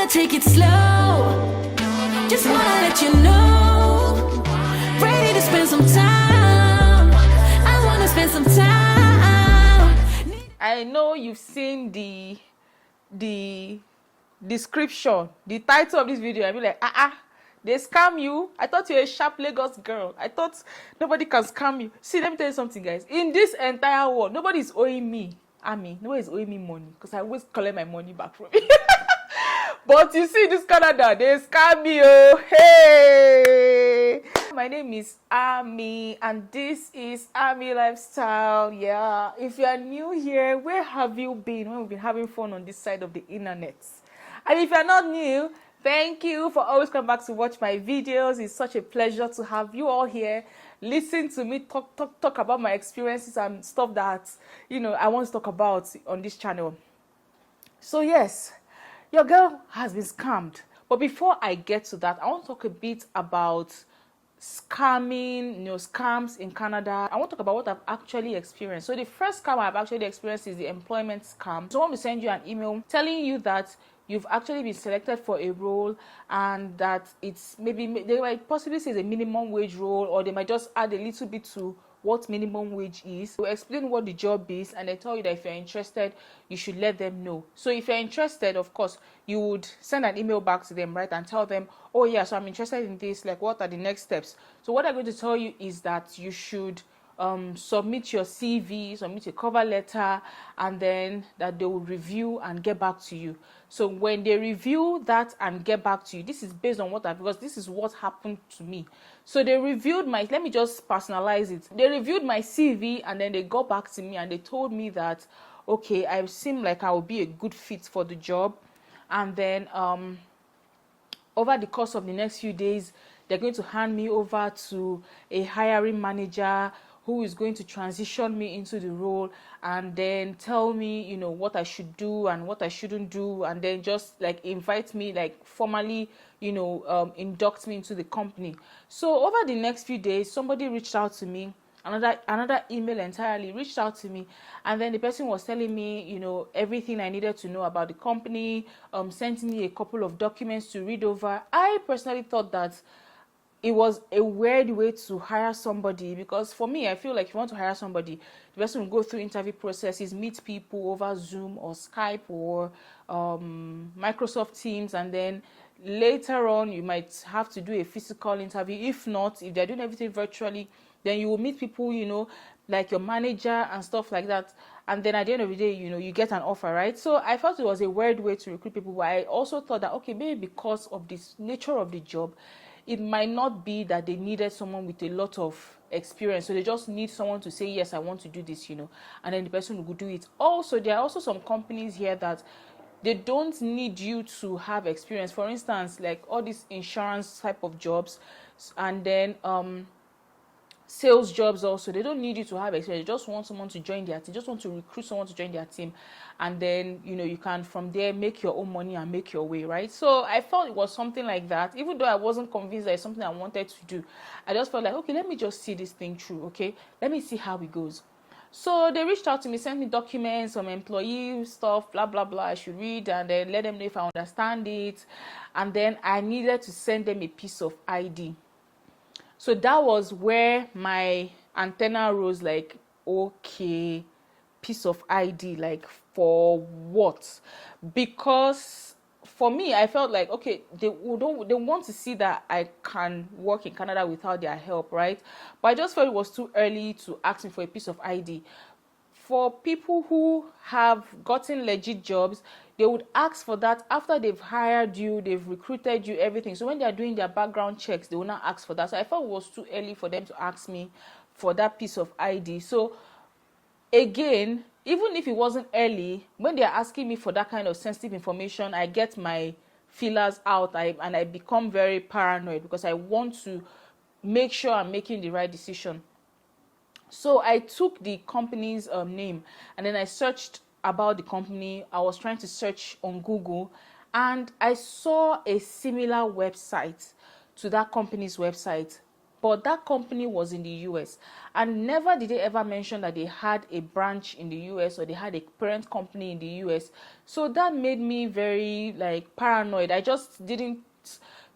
wanna take it slow. Just wanna let you know. Ready to spend some time. I wanna spend some time. I know you've seen the description, the title of this video. I'll be like, they scam you. I thought you're a sharp Lagos girl. I thought nobody can scam you. See, let me tell you something, guys. In this entire world, nobody is owing me. Nobody is owing me money because I always collect my money back from you. But you see, this Canada, they scam me. Oh, hey. My name is Ami, and this is Ami Lifestyle. Yeah. If you are new here, where have you been when we've been having fun on this side of the internet? And if you're not new, thank you for always coming back to watch my videos. It's such a pleasure to have you all here. Listen to me talk about my experiences and stuff that, I want to talk about on this channel. So yes, your girl has been scammed. But before I get to that, I want to talk a bit about scamming, scams in Canada. I want to talk about what I've actually experienced. So the first scam I've actually experienced is the employment scam. Someone will send you an email telling you that you've actually been selected for a role and that it's maybe, they might possibly say it's a minimum wage role, or they might just add a little bit to what minimum wage is. They'll explain what the job is, and they tell you that if you're interested, you should let them know. So if you're interested, of course, you would send an email back to them, right, and tell them, oh yeah, so I'm interested in this, like what are the next steps? So what I'm going to tell you is that you should submit your CV, submit a cover letter, and then that they will review and get back to you. So when they review that and get back to you, this is based on because this is what happened to me. So they reviewed let me just personalize it. They reviewed my CV, and then they got back to me and they told me that, okay, I seem like I will be a good fit for the job. And then over the course of the next few days, they're going to hand me over to a hiring manager who is going to transition me into the role and then tell me, what I should do and what I shouldn't do, and then just like invite me, like formally, induct me into the company. So over the next few days, somebody reached out to me, another email entirely reached out to me, and then the person was telling me, everything I needed to know about the company, sent me a couple of documents to read over. I personally thought that it was a weird way to hire somebody, because for me, I feel like if you want to hire somebody, the person will go through interview processes, meet people over Zoom or Skype or Microsoft Teams, and then later on you might have to do a physical interview. If not, if they're doing everything virtually, then you will meet people, like your manager and stuff like that. And then at the end of the day, you get an offer, right? So I felt it was a weird way to recruit people, but I also thought that, okay, maybe because of this nature of the job, it might not be that they needed someone with a lot of experience. So they just need someone to say, yes, I want to do this, and then the person will do it. Also, there are also some companies here that they don't need you to have experience. For instance, like all these insurance type of jobs, and then sales jobs also, they don't need you to have experience. They just want someone to join their team, just want to recruit someone to join their team, and then you can from there make your own money and make your way, right? So I felt it was something like that, even though I wasn't convinced that it's something I wanted to do. I just felt like, okay, let me just see this thing through. Okay, let me see how it goes. So they reached out to me, sent me documents, some employee stuff, blah blah blah, I should read, and then let them know if I understand it. And then I needed to send them a piece of ID. So that was where my antenna rose, like, okay, piece of ID, like for what? Because for me, I felt like, okay, they want to see that I can work in Canada without their help, right? But I just felt it was too early to ask me for a piece of ID. For people who have gotten legit jobs, they would ask for that after they've hired you, they've recruited you, everything. So when they are doing their background checks, they will not ask for that. So I felt it was too early for them to ask me for that piece of ID. So again, even if it wasn't early, when they are asking me for that kind of sensitive information, I get my feelers out and I become very paranoid because I want to make sure I'm making the right decision. So I took the company's name and then I searched about the company. I was trying to search on Google and I saw a similar website to that company's website but that company was in the US, and never did they ever mention that they had a branch in the US or they had a parent company in the US. So that made me very like paranoid. I just didn't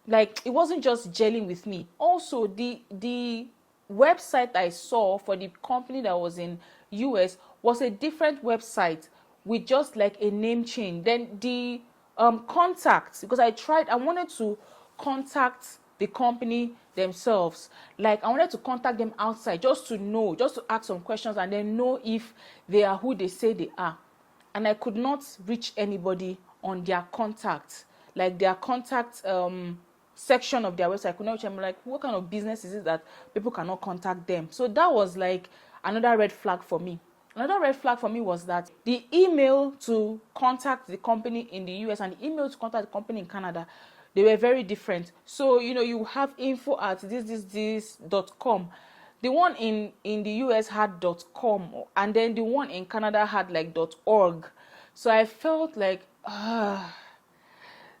like, it wasn't just gelling with me. Also, the website I saw for the company that was in US was a different website with just like a name change. Then the contacts, because I wanted to contact the company themselves. Like, I wanted to contact them outside just to know, just to ask some questions and then know if they are who they say they are. And I could not reach anybody on their contact, like their contact section of their website. I could not reach them. Like, what kind of business is it that people cannot contact them? So that was like another red flag for me. Another red flag for me was that the email to contact the company in the US and the email to contact the company in Canada, they were very different. So, you know, you have info@this.com. The one in the US had .com, and then the one in Canada had like .org. So I felt like,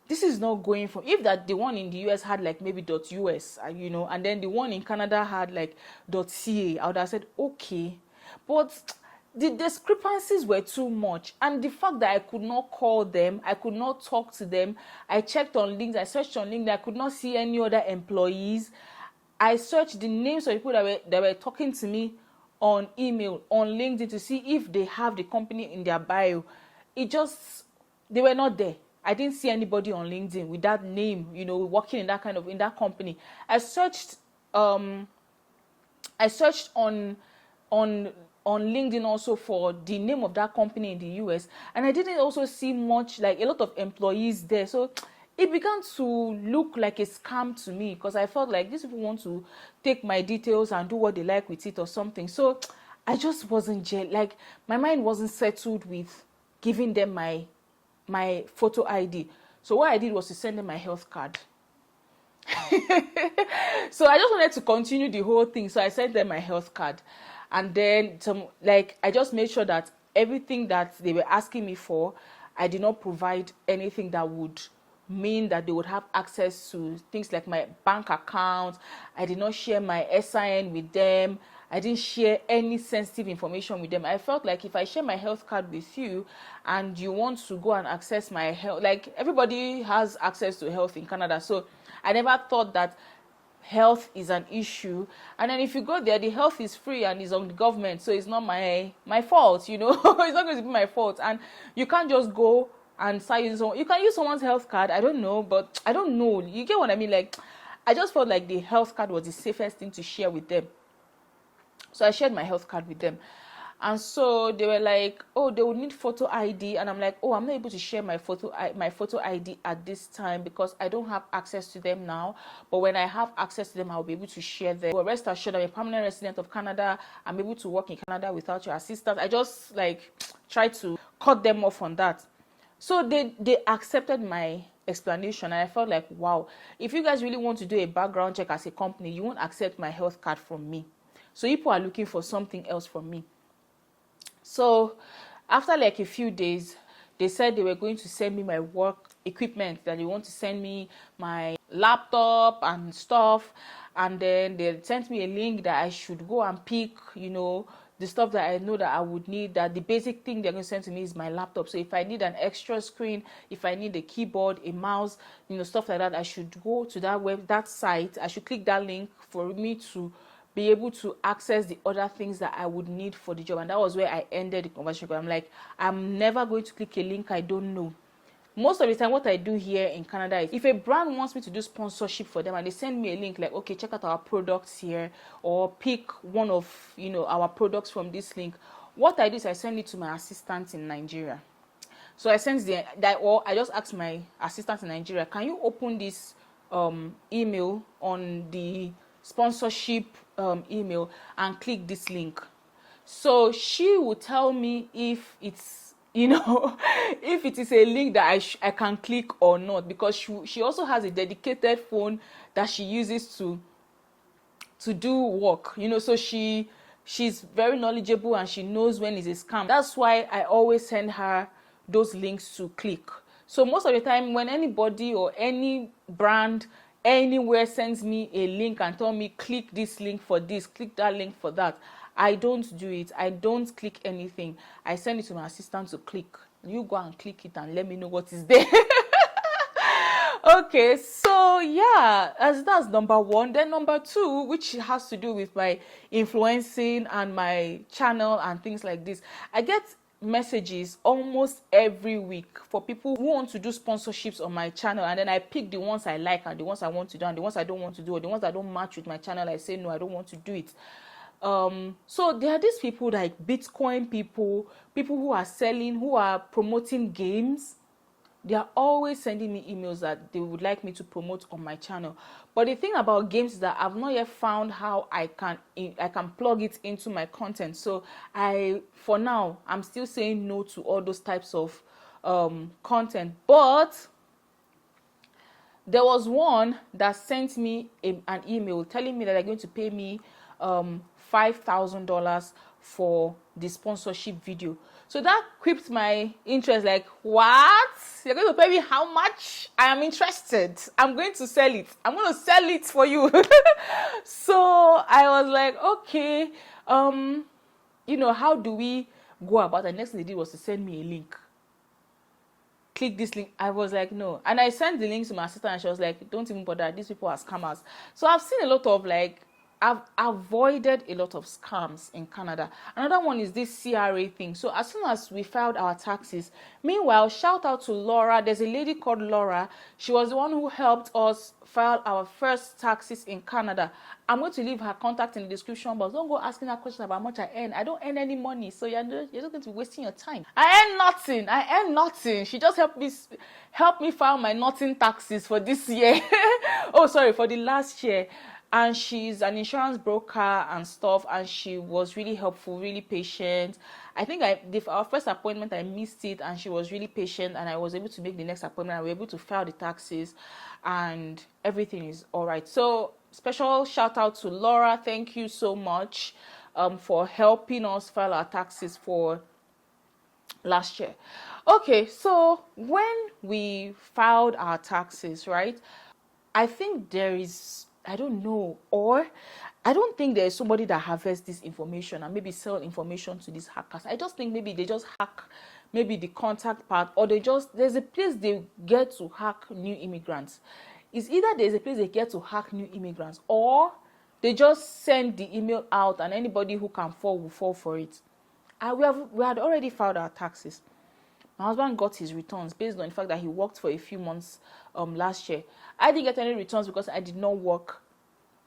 this is not going for, if that the one in the US had like maybe .us, you know, and then the one in Canada had like .ca, I would have said, okay. But the discrepancies were too much, and the fact that I could not call them, I could not talk to them. I checked on links, I searched on LinkedIn, I could not see any other employees. I searched the names of people that were talking to me on email, on LinkedIn, to see if they have the company in their bio. It just, they were not there. I didn't see anybody on LinkedIn with that name, you know, working in that kind of, in that company. I searched on LinkedIn also for the name of that company in the US, and I didn't also see much, like a lot of employees there. So it began to look like a scam to me, because I felt like these people want to take my details and do what they like with it or something. So I just wasn't like, my mind wasn't settled with giving them my photo ID. So what I did was to send them my health card. So I just wanted to continue the whole thing. So I sent them my health card. And then I just made sure that everything that they were asking me for, I did not provide anything that would mean that they would have access to things like my bank account. I did not share my SIN with them. I didn't share any sensitive information with them. I felt like if I share my health card with you and you want to go and access my health, like everybody has access to health in Canada. So I never thought that health is an issue. And then if you go there, the health is free and is on the government. So it's not my fault, you know. It's not going to be my fault. And you can't just go and start using someone. You can use someone's health card. I don't know, but I don't know. You get what I mean? Like, I just felt like the health card was the safest thing to share with them. So I shared my health card with them. And so they were like, oh, they would need photo ID. And I'm like, oh, I'm not able to share my photo ID at this time because I don't have access to them now. But when I have access to them, I'll be able to share them. But rest assured, I'm a permanent resident of Canada. I'm able to work in Canada without your assistance. I just like tried to cut them off on that. So they accepted my explanation, and I felt like, wow, if you guys really want to do a background check as a company, you won't accept my health card from me. So people are looking for something else from me. So after like a few days, they said they were going to send me my work equipment, that they want to send me my laptop and stuff. And then they sent me a link that I should go and pick, you know, the stuff that I know that I would need. That the basic thing they're going to send to me is my laptop. So if I need an extra screen, if I need a keyboard, a mouse, you know, stuff like that, I should go to that site. I should click that link for me to be able to access the other things that I would need for the job. And that was where I ended the conversation. I'm like, I'm never going to click a link I don't know. Most of the time, what I do here in Canada is, if a brand wants me to do sponsorship for them and they send me a link like, okay, check out our products here, or pick one of, you know, our products from this link, what I do is I send it to my assistant in Nigeria. So I send I just ask my assistant in Nigeria, can you open this email on the sponsorship email and click this link? So she will tell me if it's, you know, if it is a link that I can click or not, because she also has a dedicated phone that she uses to do work, you know. So she's very knowledgeable and she knows when it's a scam. That's why I always send her those links to click. So most of the time when anybody or any brand anywhere sends me a link and tell me click this link for this, click that link for that. I don't do it. I don't click anything. I send it to my assistant to click. You go and click it and let me know what is there. Okay, so yeah, as that's number one. Then number two, which has to do with my influencing and my channel and things like this, I get messages almost every week for people who want to do sponsorships on my channel, and then I pick the ones I like and the ones I want to do and the ones I don't want to do, or the ones that don't match with my channel. I say no, I don't want to do it. So there are these people like Bitcoin people who are selling, who are promoting games. They are always sending me emails that they would like me to promote on my channel. But the thing about games is that I've not yet found how I can plug it into my content. So for now, I'm still saying no to all those types of content. But there was one that sent me an email telling me that they're going to pay me $5,000 for the sponsorship video. So that piqued my interest, like, what? You're going to pay me how much? I am interested. I'm going to sell it. I'm going to sell it for you. So I was like, okay, how do we go about it? The next thing they did was to send me a link. Click this link. I was like, no. And I sent the link to my assistant and she was like, don't even bother. These people are scammers. So I've seen a lot of I've avoided a lot of scams in Canada. Another one is this CRA thing. So as soon as we filed our taxes, meanwhile, shout out to Laura. There's a lady called Laura. She was the one who helped us file our first taxes in Canada. I'm going to leave her contact in the description box. Don't go asking her questions about how much I earn. I don't earn any money, so you're just going to be wasting your time. I earn nothing. She just helped me file my nothing taxes for this year. For the last year. And she's an insurance broker and stuff, and she was really helpful, really patient. I think our first appointment, I missed it, and she was really patient, and I was able to make the next appointment. I was able to file the taxes, and everything is all right. So special shout out to Laura. Thank you so much for helping us file our taxes for last year. Okay, so when we filed our taxes, right, I think there is, I don't know, or I don't think there's somebody that harvests this information and maybe sell information to these hackers. I just think maybe they just hack maybe the contact part, or there's a place they get to hack new immigrants. It's either there's a place they get to hack new immigrants, or they just send the email out and anybody who can fall will fall for it. We had already filed our taxes. My husband got his returns based on the fact that he worked for a few months last year. I didn't get any returns because I did not work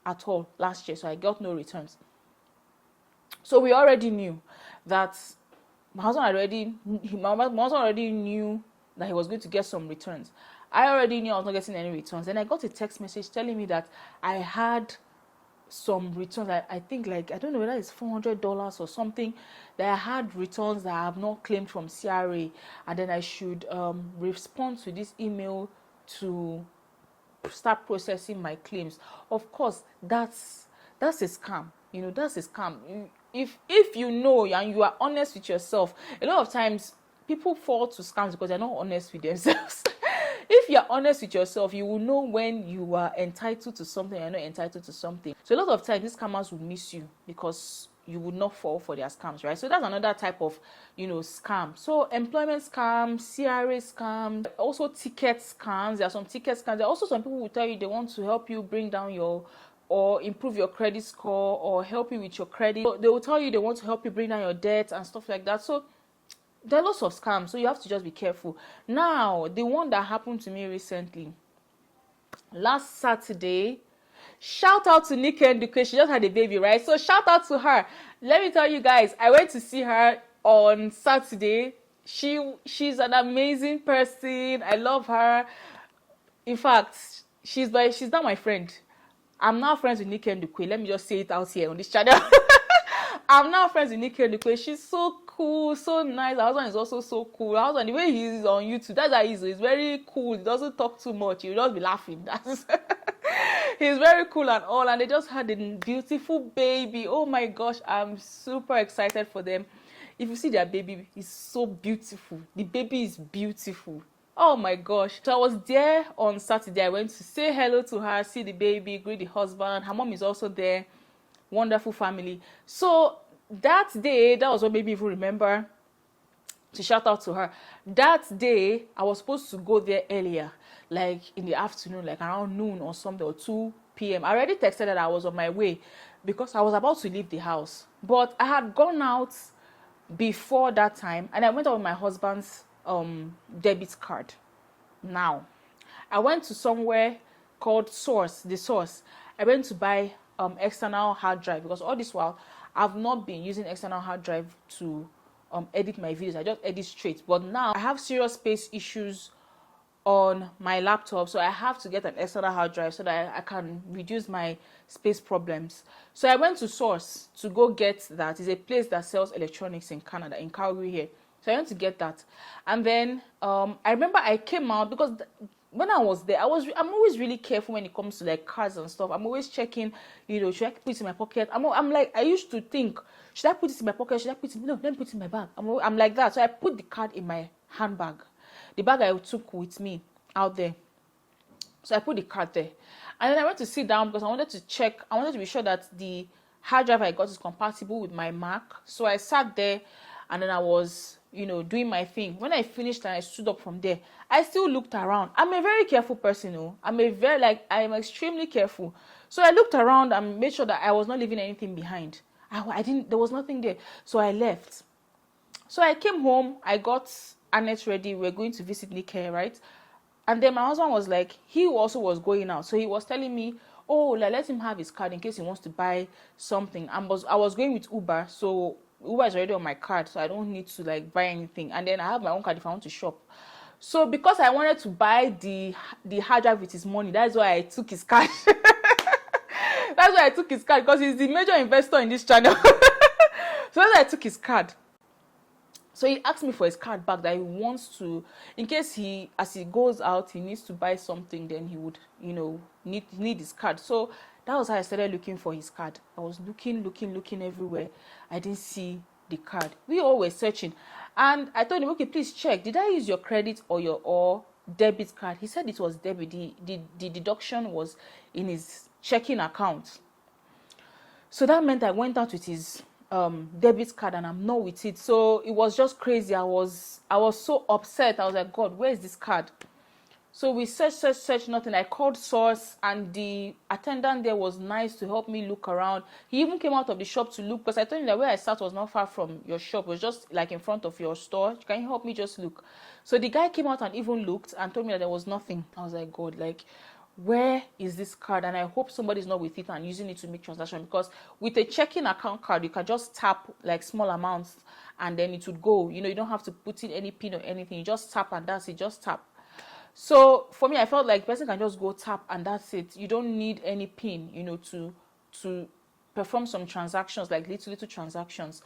at all last year, so I got no returns. So we already knew that my husband already knew that he was going to get some returns. I already knew I was not getting any returns. Then I got a text message telling me that I had some returns. I think I don't know whether it's $400 or something, that I had returns that I have not claimed from CRA, and then I should respond to this email to start processing my claims. Of course, that's a scam. That's a scam. If you know and you are honest with yourself, a lot of times people fall to scams because they're not honest with themselves. If you're honest with yourself, you will know when you are entitled to something and you're not entitled to something. So a lot of times, these scammers will miss you because you would not fall for their scams, right? So that's another type of, scam. So employment scams, CRA scams, also ticket scams. There are some ticket scams. There are also some people who tell you they want to help you bring down or improve your credit score or help you with your credit. So they will tell you they want to help you bring down your debt and stuff like that. So there are lots of scams, so you have to just be careful. Now, the one that happened to me recently, last Saturday, shout out to Nika Nduke. She just had a baby, right? So shout out to her. Let me tell you guys, I went to see her on Saturday. She's an amazing person. I love her. In fact, she's not my friend. I'm now friends with Nika Nduke. Let me just say it out here on this channel. I'm now friends with Nika Nduke. She's so cool, so nice. Her husband is also so cool. Her husband, the way he is on YouTube, that's how he is. He's very cool. He doesn't talk too much. He'll just be laughing. He's very cool and all. And they just had a beautiful baby. Oh my gosh, I'm super excited for them. If you see their baby, it's so beautiful. The baby is beautiful. Oh my gosh. So I was there on Saturday. I went to say hello to her, see the baby, greet the husband. Her mom is also there. Wonderful family. So that day, that was what made me even remember to shout out to her. That day, I was supposed to go there earlier, like in the afternoon, like around noon or something, or 2 p.m. I already texted that I was on my way because I was about to leave the house. But I had gone out before that time and I went out with my husband's debit card. Now, I went to somewhere called the Source. I went to buy external hard drive because all this while I've not been using external hard drive to edit my videos. I just edit straight. But now I have serious space issues on my laptop, so I have to get an external hard drive so that I can reduce my space problems. So I went to Source to go get that. It's a place that sells electronics in Canada, in Calgary here. So I went to get that, and then I remember I came out because when I was there, I'm always really careful when it comes to like cards and stuff. I'm always checking, should I put it in my pocket? I'm like, I used to think, should I put it in my pocket? Should I put it? No, let me put it in my bag. I'm like that. So I put the card in my handbag, the bag I took with me out there. So I put the card there, and then I went to sit down because I wanted to check. I wanted to be sure that the hard drive I got is compatible with my Mac. So I sat there, and then I was doing my thing. When I finished and I stood up from there, I still looked around. I'm a very careful person, I'm extremely careful. So I looked around and made sure that I was not leaving anything behind. There was nothing there. So I left. So I came home, I got Annette ready. We're going to visit Nick here, right? And then my husband was like, he also was going out. So he was telling me, oh, let him have his card in case he wants to buy something. I was going with Uber, so Uber is already on my card, so I don't need to buy anything. And then I have my own card if I want to shop. So because I wanted to buy the hard drive with his money, that's why I took his card. That's why I took his card, because he's the major investor in this channel. So that's why I took his card. So he asked me for his card back, that he wants to, in case as he goes out, he needs to buy something, then he would, need his card. So that was how I started looking for his card. I was looking everywhere. I didn't see the card. We all were searching. And I told him, okay, please check. Did I use your credit or debit card? He said it was debit. The deduction was in his checking account. So that meant I went out with his debit card and I'm not with it. So it was just crazy. I was so upset. I was like, God, where is this card? So we searched, nothing. I called Source, and the attendant there was nice to help me look around. He even came out of the shop to look, because I told him that where I sat was not far from your shop. It was just like in front of your store. Can you help me just look? So the guy came out and even looked and told me that there was nothing. I was like, God, where is this card? And I hope somebody's not with it and using it to make transaction, because with a checking account card, you can just tap small amounts and then it would go. You don't have to put in any pin or anything. You just tap and that's it. Just tap. So for me, I felt like person can just go tap and that's it. You don't need any pin, to perform some transactions, like little transactions.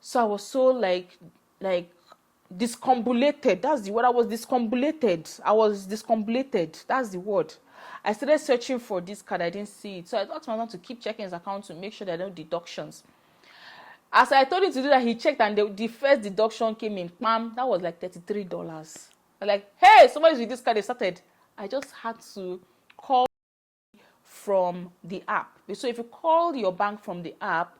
So I was so like discombobulated. That's the word. I was discombobulated. That's the word. I started searching for this card. I didn't see it. So I asked my husband to keep checking his account to make sure there are no deductions. As I told him to do that, he checked and the first deduction came in. Pam, that was like $33. I'm like, hey, somebody's with this card. They started. I just had to call from the app. So if you call your bank from the app,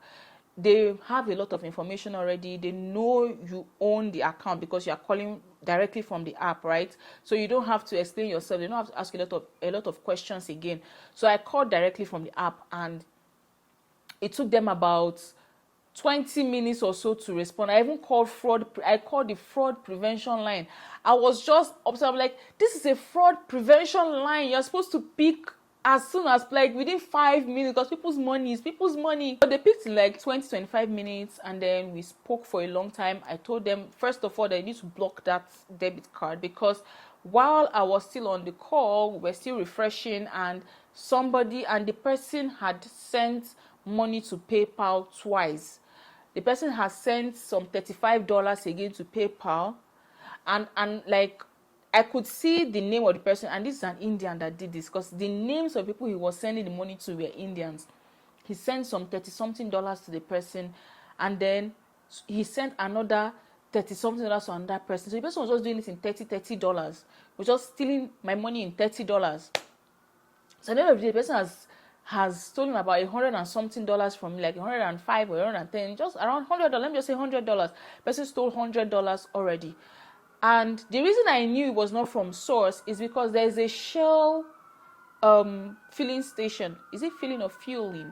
they have a lot of information already. They know you own the account because you are calling directly from the app, right? So you don't have to explain yourself. They don't have to ask a lot of questions again. So I called directly from the app, and it took them about 20 minutes or so to respond. I even called the fraud prevention line. I was just upset. I'm like, this is a fraud prevention line. You're supposed to pick as soon as within 5 minutes, because people's money is people's money. But they picked in 20-25 minutes, and then we spoke for a long time. I told them, first of all, they need to block that debit card, because while I was still on the call, we were still refreshing, and the person had sent money to PayPal twice. The person has sent some $35 again to PayPal, and I could see the name of the person, and this is an Indian that did this, because the names of people he was sending the money to were Indians. He sent some $30-something to the person, and then he sent another 30 something dollars to another person. So the person was just doing it in $30, was just stealing my money in $30. So at the end of the day, the person has stolen about $100 and something from me, like 105 or 110, just around $100. Let me just say $100. Person stole $100 already. And the reason I knew it was not from source is because there's a Shell filling station. Is it filling or fueling?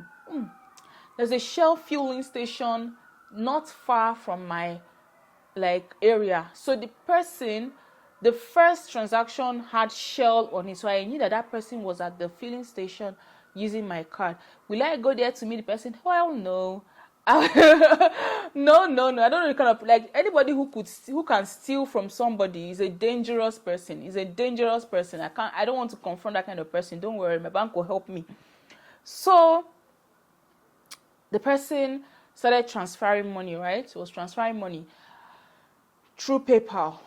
There's a Shell fueling station not far from my area. So the first transaction had Shell on it, so I knew that person was at the filling station using my card. Will I go there to meet the person? Well, no. No. I don't know the kind of, anybody who can steal from somebody is a dangerous person. I don't want to confront that kind of person. Don't worry, my bank will help me. So the person started transferring money, right? It was transferring money through PayPal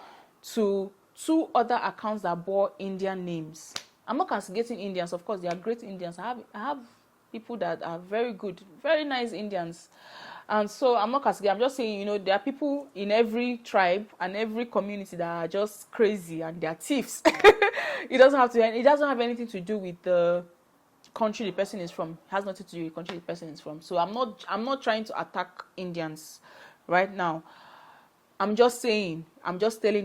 to 2 other accounts that bore Indian names. I'm not castigating Indians, of course, they are great Indians. I have people that are very good, very nice Indians. And so I'm not castigating, I'm just saying, there are people in every tribe and every community that are just crazy and they are thieves. It doesn't have anything to do with the country the person is from. It has nothing to do with the country the person is from. So I'm not trying to attack Indians right now. I'm just telling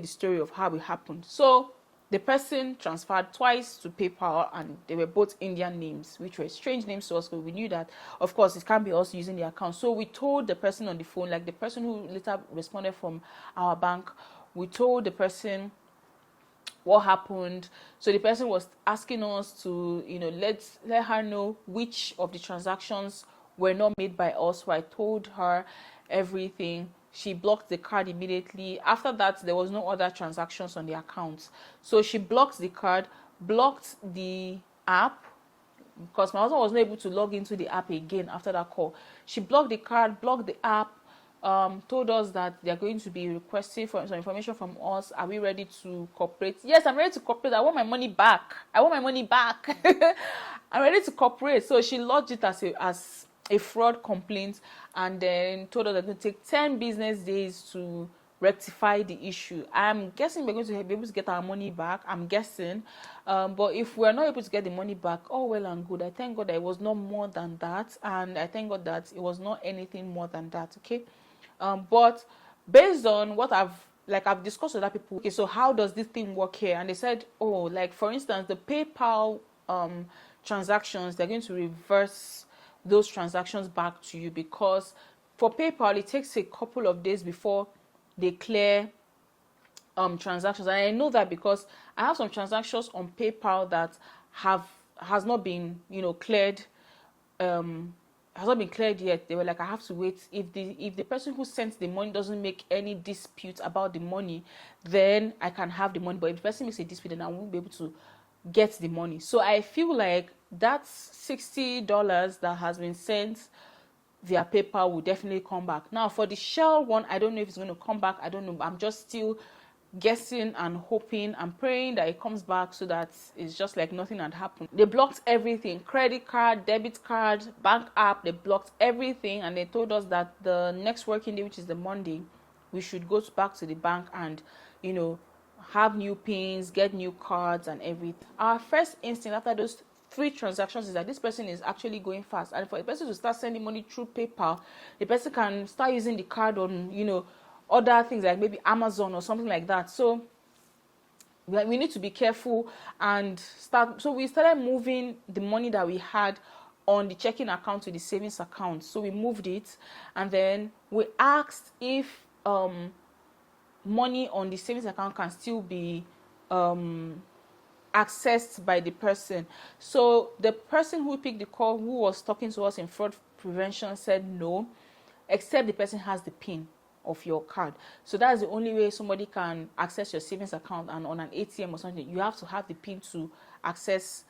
the story of how it happened. So the person transferred twice to PayPal and they were both Indian names, which were strange names to us, because we knew that, of course, it can't be us using the account. So we told the person on the phone, the person who later responded from our bank, we told the person what happened. So the person was asking us to, let her know which of the transactions were not made by us. So I told her everything. She blocked the card immediately. After that, there was no other transactions on the account. So she blocked the card, blocked the app, because my husband was not able to log into the app again after that call. She blocked the card, blocked the app, told us that they are going to be requesting for some information from us. Are we ready to cooperate? Yes, I'm ready to cooperate. I want my money back. I'm ready to cooperate. So she lodged it as a fraud complaint, and then told us that it would take 10 business days to rectify the issue. I'm guessing we're going to be able to get our money back. I'm guessing. But if we're not able to get the money back, all well and good. I thank God that it was not more than that. And I thank God that it was not anything more than that. Okay. But based on what I've discussed with other people, okay, so how does this thing work here? And they said, for instance, the PayPal transactions, they're going to reverse those transactions back to you, because for PayPal it takes a couple of days before they clear transactions. And I know that because I have some transactions on PayPal that has not been cleared, has not been cleared yet. They were like, I have to wait. If the person who sent the money doesn't make any dispute about the money, then I can have the money. But if the person makes a dispute, then I won't be able to get the money. So I feel like that $60 that has been sent via PayPal will definitely come back. Now for the Shell one, I don't know if it's going to come back. I don't know. I'm just still guessing and hoping and praying that it comes back, so that it's just like nothing had happened. They blocked everything: credit card, debit card, bank app. They blocked everything, and they told us that the next working day, which is the Monday, we should go back to the bank and have new pins, get new cards and everything. Our first instinct after those 3 transactions is that this person is actually going fast, and for the person to start sending money through PayPal, the person can start using the card on other things like maybe Amazon or something like that. So we need to be careful and start. So we started moving the money that we had on the checking account to the savings account. So we moved it, and then we asked if money on the savings account can still be accessed by the person. So the person who picked the call, who was talking to us in fraud prevention, said no, except the person has the PIN of your card. So that's the only way somebody can access your savings account. And on an ATM or something, you have to have the PIN to access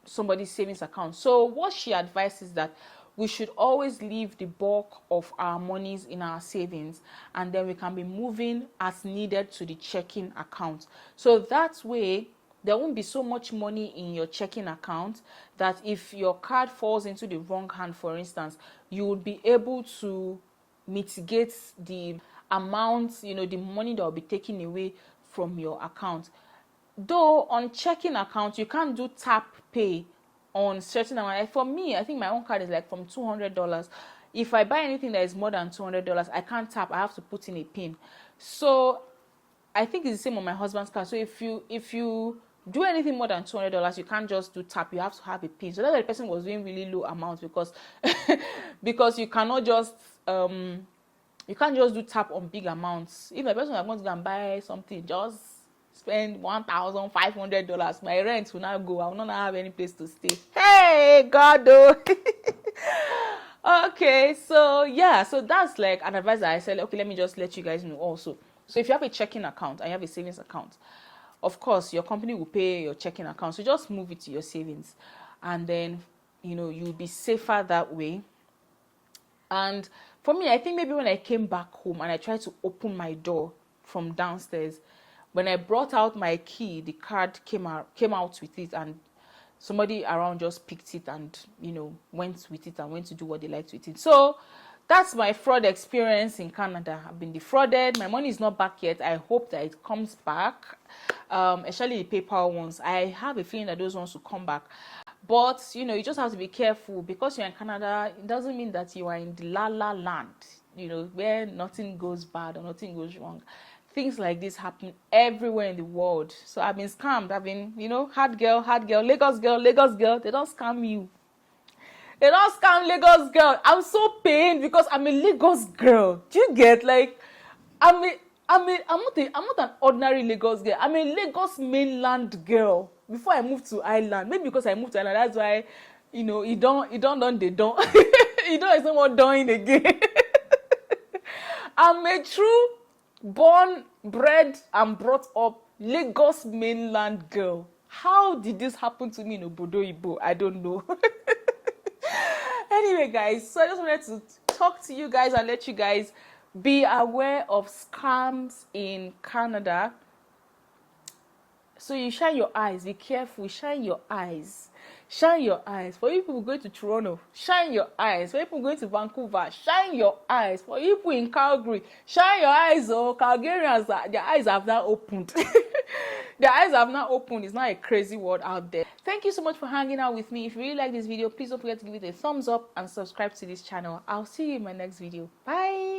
somebody's savings account. So what she advised is that we should always leave the bulk of our monies in our savings, and then we can be moving as needed to the checking account. So that way there won't be so much money in your checking account that if your card falls into the wrong hand, for instance, you would be able to mitigate the amount, you know, the money that will be taken away from your account. Though on checking account, you can't do tap pay on certain amount. Like for me, I think my own card is like from $200. If I buy anything that is more than $200, I can't tap. I have to put in a pin. So I think it's the same on my husband's card. So if you do anything more than $200, you can't just do tap. You have to have a pin. So that's why the person was doing really low amounts, because because you cannot just you can't just do tap on big amounts. If a person is going to go and buy something, just spend $1,500. My rent will not go. I will not have any place to stay. Hey, God, though. Okay, so yeah, so that's like an advice that I said, okay, let me just let you guys know also. So if you have a checking account and you have a savings account, of course, your company will pay your checking account. So just move it to your savings. And then, you know, you'll be safer that way. And for me, I think maybe when I came back home and I tried to open my door from downstairs, when I brought out my key, the card came out with it, and somebody around just picked it and, you know, went with it and went to do what they liked with it. So that's my fraud experience in Canada. I've been defrauded. My money is not back yet. I hope that it comes back, especially the PayPal ones. I have a feeling that those ones will come back. But, you know, you just have to be careful. Because you're in Canada, it doesn't mean that you are in the la-la land, you know, where nothing goes bad or nothing goes wrong. Things like this happen everywhere in the world. So I've been scammed. I've been, you know, hard girl, Lagos girl. They don't scam you. They don't scam Lagos girl. I'm so pained because I'm a Lagos girl. Do you get? Like, I'm not an ordinary Lagos girl. I'm a Lagos mainland girl. Before I moved to Ireland, maybe because I moved to Ireland, that's why, you know, they don't. You don't is no more doing again. I'm a true born, bred, and brought up Lagos mainland girl. How did this happen to me in Obodo Ibo? I don't know. Anyway, guys, so I just wanted to talk to you guys and let you guys be aware of scams in Canada. So you shine your eyes. Be careful. Shine your eyes. Shine your eyes. For you people going to Toronto, shine your eyes. For you people going to Vancouver, shine your eyes. For you people in Calgary, shine your eyes. Oh, Calgarians, their eyes have now opened. Their eyes have now opened. It's not a crazy world out there. Thank you so much for hanging out with me. If you really like this video, please don't forget to give it a thumbs up and subscribe to this channel. I'll see you in my next video. Bye.